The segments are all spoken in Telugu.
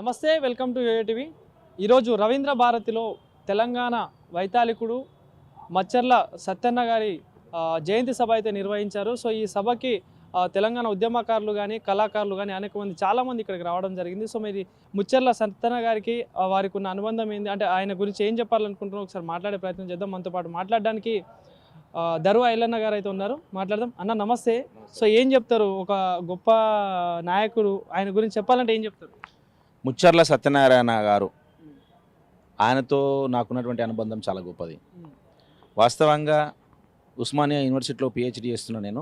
నమస్తే, వెల్కమ్ టు యూఏటీవీ. ఈరోజు రవీంద్ర భారతిలో తెలంగాణ వైతాళికుడు మచ్చర్ల సత్యన్న గారి జయంతి సభ అయితే నిర్వహించారు. సో ఈ సభకి తెలంగాణ ఉద్యమకారులు కానీ కళాకారులు కానీ అనేక మంది చాలామంది ఇక్కడికి రావడం జరిగింది. సో మీరు ముచ్చర్ల సత్యన్న గారికి వారికి ఉన్న అనుబంధం ఏంది, అంటే ఆయన గురించి ఏం చెప్పాలనుకుంటున్నారో ఒకసారి మాట్లాడే ప్రయత్నం చేద్దాం. మనతో పాటు మాట్లాడడానికి దరువ ఐలన్న గారు అయితే ఉన్నారు, మాట్లాడదాం. అన్న నమస్తే. సో ఏం చెప్తారు, ఒక గొప్ప నాయకుడు, ఆయన గురించి చెప్పాలంటే ఏం చెప్తారు? ముచ్చర్ల సత్యనారాయణ గారు, ఆయనతో నాకున్నటువంటి అనుబంధం చాలా గొప్పది. వాస్తవంగా ఉస్మానియా యూనివర్సిటీలో పిహెచ్డి చేస్తున్నా నేను.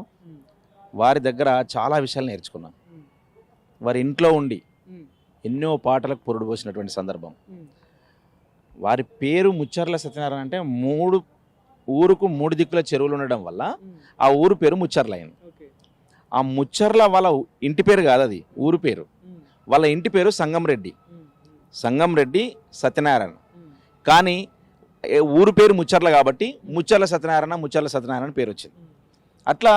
వారి దగ్గర చాలా విషయాలు నేర్చుకున్నాను. వారి ఇంట్లో ఉండి ఎన్నో పాటలకు పొరుడు పోసినటువంటి సందర్భం. వారి పేరు ముచ్చర్ల సత్యనారాయణ అంటే ఊరుకు మూడు దిక్కుల చెరువులు ఉండడం వల్ల ఆ ఊరు పేరు ముచ్చర్ల అయింది. ఆ ముచ్చర్ల వాళ్ళ ఇంటి పేరు కాదు, అది ఊరు పేరు. వాళ్ళ ఇంటి పేరు సంగంరెడ్డి సత్యనారాయణ, కానీ ఊరు పేరు ముచ్చర్ల కాబట్టి ముచ్చర్ల సత్యనారాయణ పేరు వచ్చింది. అట్లా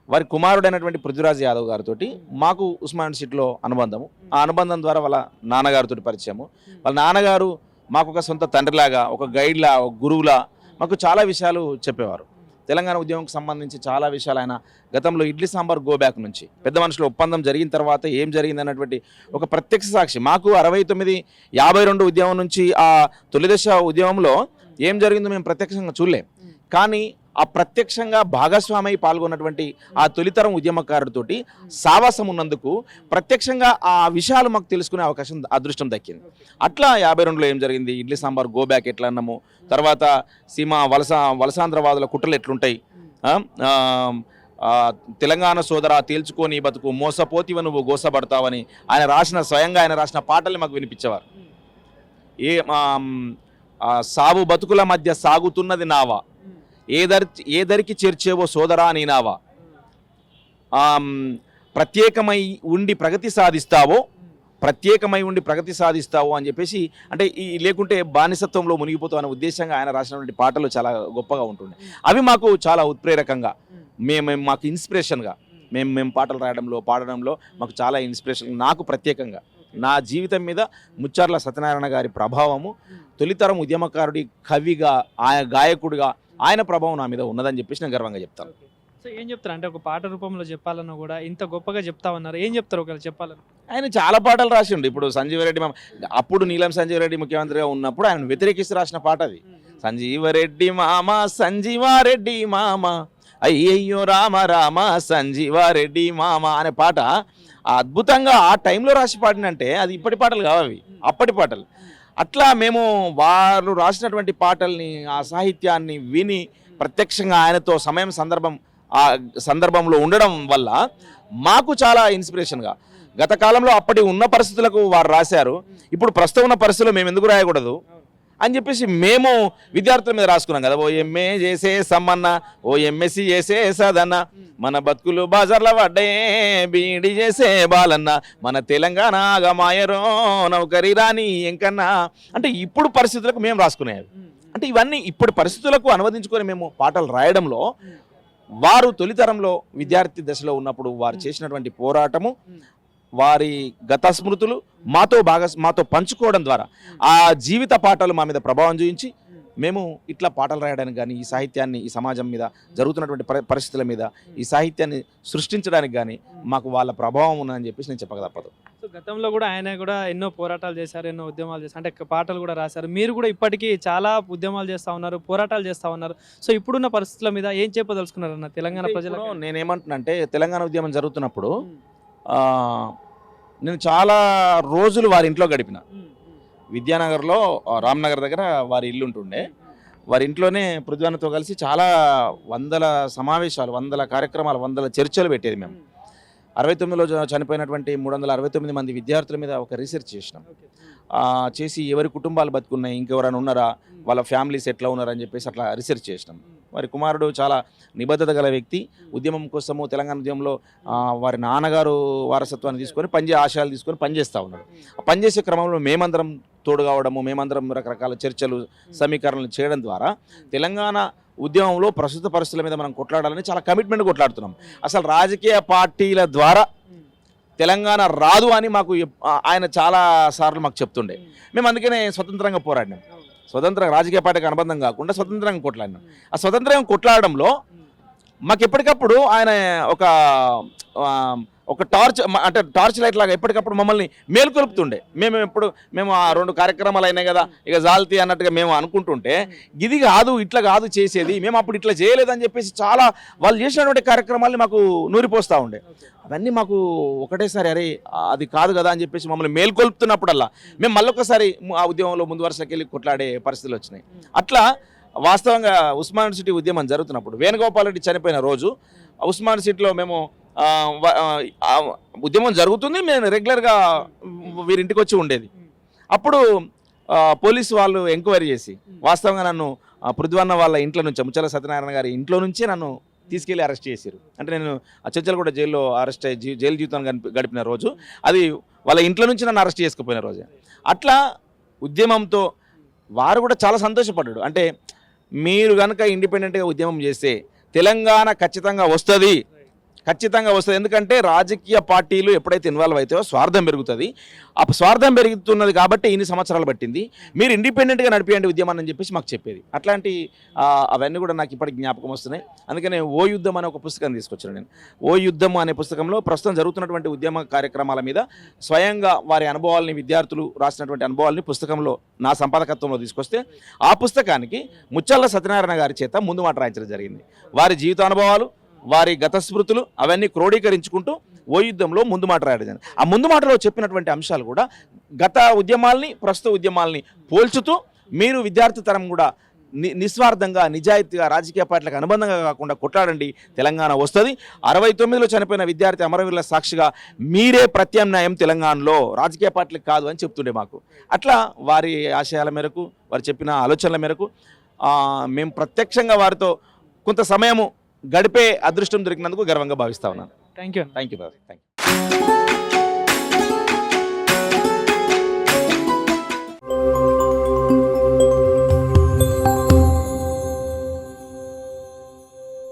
వారి కుమారుడైనటువంటి పృథ్వీరాజ్ యాదవ్ గారితో మాకు ఉస్మానియా యూనివర్సిటీలో అనుబంధము. ఆ అనుబంధం ద్వారా వాళ్ళ నాన్నగారితో పరిచయము. వాళ్ళ నాన్నగారు మాకు ఒక సొంత తండ్రిలాగా, ఒక గైడ్లా, ఒక గురువులా మాకు చాలా విషయాలు చెప్పేవారు. తెలంగాణ ఉద్యమంకి సంబంధించి చాలా విషయాలు ఆయన గతంలో ఇడ్లీ సాంబార్ గోబ్యాక్ నుంచి పెద్ద మనుషుల ఒప్పందం జరిగిన తర్వాత ఏం జరిగింది అన్నటువంటి ఒక ప్రత్యక్ష సాక్షి. మాకు 69-52 ఉద్యమం నుంచి ఆ తొలిదశ ఉద్యమంలో ఏం జరిగిందో మేము ప్రత్యక్షంగా చూడలేం, కానీ ఆ ప్రత్యక్షంగా భాగస్వామై పాల్గొన్నటువంటి ఆ తొలితరం ఉద్యమకారుడితోటి సావాసం ఉన్నందుకు ప్రత్యక్షంగా ఆ విషయాలు మాకు తెలుసుకునే అదృష్టం దక్కింది. అట్లా 52లో ఏం జరిగింది, ఇడ్లీ సాంబార్ గోబ్యాక్ ఎట్లా అన్నాము, తర్వాత సీమ వలసాంధ్రవాదుల కుట్రలు ఎట్లుంటాయి, తెలంగాణ సోదర తేల్చుకొని బతుకు మోసపోతివ నువ్వు గోసపడతావని స్వయంగా ఆయన రాసిన పాటల్ని మాకు వినిపించేవారు. సాగు బతుకుల మధ్య సాగుతున్నది నావా, ఏదరికి చేర్చేవో సోదరా నీ నావా, ప్రత్యేకమై ఉండి ప్రగతి సాధిస్తావో అని చెప్పేసి, అంటే లేకుంటే బానిసత్వంలో మునిగిపోతావు అనే ఉద్దేశంగా ఆయన రాసినటువంటి పాటలు చాలా గొప్పగా ఉంటుండే. అవి మాకు చాలా ఉత్ప్రేరకంగా, మాకు ఇన్స్పిరేషన్గా, మేము పాటలు రాయడంలో పాడడంలో మాకు చాలా ఇన్స్పిరేషన్. నాకు ప్రత్యేకంగా నా జీవితం మీద ముచ్చర్ల సత్యనారాయణ గారి ప్రభావము, తొలితరం ఉద్యమకారుడి కవిగా, ఆయన గాయకుడిగా ఆయన ప్రభావం నా మీద ఉన్నదని చెప్పేసి నేను గర్వంగా చెప్తాను. సో ఏం చెప్తారు, అంటే ఒక పాట రూపంలో చెప్పాలన్నా కూడా ఇంత గొప్పగా చెప్తామన్నారు, ఏం చెప్తారు ఒకవేళ చెప్పాలని? ఆయన చాలా పాటలు రాసిండు. ఇప్పుడు సంజీవరెడ్డి అప్పుడు నీలం సంజీవరెడ్డి ముఖ్యమంత్రిగా ఉన్నప్పుడు ఆయన వ్యతిరేకిస్తూ రాసిన పాట అది. సంజీవారెడ్డి మామ అయ్యయ్యో రామ రామ సంజీవారెడ్డి మామ అనే పాట అద్భుతంగా ఆ టైంలో రాసి పాడినంటే అది ఇప్పటి పాటలు కావవి, అప్పటి పాటలు. అట్లా మేము వారు రాసినటువంటి పాటల్ని, ఆ సాహిత్యాన్ని విని ప్రత్యక్షంగా ఆయనతో ఆ సందర్భంలో ఉండడం వల్ల మాకు చాలా ఇన్స్పిరేషన్గా, గత కాలంలో అప్పటి ఉన్న పరిస్థితులకు వారు రాశారు, ఇప్పుడు ప్రస్తుతం ఉన్న పరిస్థితుల్లో మేము ఎందుకు రాయకూడదు అని చెప్పేసి మేము విద్యార్థుల మీద రాసుకున్నాం కదా. ఓ ఎంఏ చేసే సమ్మన్న, ఓ ఎంఎస్సి చేసే సదన్న, మన బతుకులు బాజార్ల పడ్డే బీడి చేసే బాలన్న, మన తెలంగాణ గమాయరో నౌకరి రాని ఎంకన్నా, అంటే ఇప్పుడు పరిస్థితులకు మేము రాసుకునేవి. అంటే ఇవన్నీ ఇప్పుడు పరిస్థితులకు అనువదించుకొని మేము పాటలు రాయడంలో, వారు తొలితరంలో విద్యార్థి దశలో ఉన్నప్పుడు వారు చేసినటువంటి పోరాటము, వారి గత స్మృతులు మాతో పంచుకోవడం ద్వారా ఆ జీవిత పాటలు మా మీద ప్రభావం చూపించి మేము ఇట్లా పాటలు రాయడానికి కానీ, ఈ సాహిత్యాన్ని, ఈ సమాజం మీద జరుగుతున్నటువంటి పరిస్థితుల మీద ఈ సాహిత్యాన్ని సృష్టించడానికి కానీ మాకు వాళ్ళ ప్రభావం ఉన్నదని చెప్పేసి నేను చెప్పక తప్పదు. సో గతంలో కూడా ఆయన కూడా ఎన్నో పోరాటాలు చేశారు, ఎన్నో ఉద్యమాలు చేశారు, అంటే పాటలు కూడా రాశారు. మీరు కూడా ఇప్పటికీ చాలా ఉద్యమాలు చేస్తూ ఉన్నారు, పోరాటాలు చేస్తూ ఉన్నారు. సో ఇప్పుడున్న పరిస్థితుల మీద ఏం చెప్పదలుచుకున్నారన్న తెలంగాణ ప్రజలు? నేనేమంటున్నానంటే, తెలంగాణ ఉద్యమం జరుగుతున్నప్పుడు నేను చాలా రోజులు వారి ఇంట్లో గడిపిన. విద్యానగర్లో, రామ్నగర్ దగ్గర వారి ఇల్లు ఉంటుండే. వారి ఇంట్లోనే పృథ్వీతో కలిసి చాలా వందల సమావేశాలు, వందల కార్యక్రమాలు, వందల చర్చలు పెట్టేది. మేము 69లో చనిపోయినటువంటి 369 మంది విద్యార్థుల మీద ఒక రీసెర్చ్ చేసినాం. చేసి ఎవరి కుటుంబాలు బతుకున్నాయి, ఇంకెవరైనా ఉన్నారా, వాళ్ళ ఫ్యామిలీస్ ఎట్లా ఉన్నారని చెప్పేసి అట్లా రీసెర్చ్ చేసినాం. వారి కుమారుడు చాలా నిబద్ధత గల వ్యక్తి. ఉద్యమం కోసము, తెలంగాణ ఉద్యమంలో వారి నాన్నగారు వారసత్వాన్ని తీసుకొని ఆశయాలు తీసుకొని పనిచేస్తూ ఉన్నాడు. పనిచేసే క్రమంలో మేమందరం తోడు కావడము, మేమందరం రకరకాల చర్చలు, సమీకరణలు చేయడం ద్వారా తెలంగాణ ఉద్యమంలో ప్రస్తుత పరిస్థితుల మీద మనం కొట్లాడాలని చాలా కమిట్మెంట్ కొట్లాడుతున్నాం. అసలు రాజకీయ పార్టీల ద్వారా తెలంగాణ రాదు అని మాకు ఆయన చాలా సార్లు మాకు చెప్తుండే. మేము అందుకనే స్వతంత్రంగా పోరాడినాం. స్వతంత్ర రాజకీయ పార్టీకి అనుబంధం కాకుండా స్వతంత్రంగా కొట్లాడినాం. ఆ స్వతంత్రంగా కొట్లాడడంలో మాకు ఎప్పటికప్పుడు ఆయన ఒక టార్చ్ లైట్ లాగా ఎప్పటికప్పుడు మమ్మల్ని మేలుకొలుపుతుండే. మేము ఆ 2 కార్యక్రమాలు అయినాయి కదా, ఇక జాల్తీ అన్నట్టుగా మేము అనుకుంటుంటే, ఇది కాదు ఇట్లా కాదు చేసేది, మేము అప్పుడు ఇట్లా చేయలేదని చెప్పేసి చాలా వాళ్ళు చేసినటువంటి కార్యక్రమాల్ని మాకు నూరిపోస్తూ ఉండే. అవన్నీ మాకు ఒకటేసారి అరే అది కాదు కదా అని చెప్పేసి మమ్మల్ని మేల్కొల్పుతున్నప్పుడల్లా మేము మళ్ళొకసారి ఆ ఉద్యమంలో ముందు వరుసకి వెళ్ళి కొట్లాడే పరిస్థితులు వచ్చినాయి. అట్లా వాస్తవంగా ఉస్మాన్ సిటీ ఉద్యమం జరుగుతున్నప్పుడు వేణుగోపాల్ రెడ్డి చనిపోయిన రోజు ఉస్మాన్ సిటీలో మేము ఉద్యమం జరుగుతుంది, మేము రెగ్యులర్గా వీరింటికి వచ్చి ఉండేది. అప్పుడు పోలీసు వాళ్ళు ఎంక్వైరీ చేసి వాస్తవంగా నన్ను పృథ్వన్న వాళ్ళ ఇంట్లో నుంచి, ముచ్చల సత్యనారాయణ గారి ఇంట్లో నుంచే నన్ను తీసుకెళ్ళి అరెస్ట్ చేశారు. అంటే నేను చెంచల్గూడ జైల్లో అరెస్ట్ అయ్యి జైలు జీవితం గడిపిన రోజు, అది వాళ్ళ ఇంట్లో నుంచి నన్ను అరెస్ట్ చేసుకుపోయిన రోజే. అట్లా ఉద్యమంతో వారు కూడా చాలా సంతోషపడ్డాడు. అంటే మీరు కనుక ఇండిపెండెంట్గా ఉద్యమం చేస్తే తెలంగాణ ఖచ్చితంగా వస్తుంది. ఎందుకంటే రాజకీయ పార్టీలు ఎప్పుడైతే ఇన్వాల్వ్ అవుతాయో స్వార్థం పెరుగుతుంది. ఆ స్వార్థం పెరుగుతున్నది కాబట్టి ఇన్ని సంవత్సరాలు పట్టింది. మీరు ఇండిపెండెంట్గా నడిపేయండి ఉద్యమాన్ని అని చెప్పేసి మాకు చెప్పేది. అట్లాంటి అవన్నీ కూడా నాకు ఇప్పటికి జ్ఞాపకం వస్తున్నాయి. అందుకనే ఓ యుద్ధం అనే ఒక పుస్తకం తీసుకొచ్చాను నేను. ఓ యుద్ధం అనే పుస్తకంలో ప్రస్తుతం జరుగుతున్నటువంటి ఉద్యమ కార్యక్రమాల మీద స్వయంగా వారి అనుభవాలని, విద్యార్థులు రాసినటువంటి అనుభవాలని పుస్తకంలో నా సంపాదకత్వంలో తీసుకొస్తే, ఆ పుస్తకానికి ముచ్చల్ల సత్యనారాయణ గారి చేత ముందు మాట రాయించడం జరిగింది. వారి జీవిత అనుభవాలు, వారి గత స్మృతులు అవన్నీ క్రోడీకరించుకుంటూ ఓ యుద్ధంలో ముందు మాట రాయడం. ఆ ముందు మాటలో చెప్పినటువంటి అంశాలు కూడా గత ఉద్యమాల్ని, ప్రస్తుత ఉద్యమాల్ని పోల్చుతూ మీరు విద్యార్థి తరం కూడా నిస్వార్థంగా, నిజాయితీగా, రాజకీయ పార్టీలకు అనుబంధంగా కాకుండా కొట్లాడండి, తెలంగాణ వస్తుంది. 69లో చనిపోయిన విద్యార్థి అమరవీరుల సాక్షిగా మీరే ప్రత్యామ్నాయం తెలంగాణలో, రాజకీయ పార్టీలకు కాదు అని చెప్తుండే మాకు. అట్లా వారి ఆశయాల మేరకు, వారు చెప్పిన ఆలోచనల మేరకు మేము ప్రత్యక్షంగా వారితో కొంత సమయము గడిపే అదృష్టం దొరికినందుకు గర్వంగా భావిస్తా ఉన్నాను. Thank you. Thank you.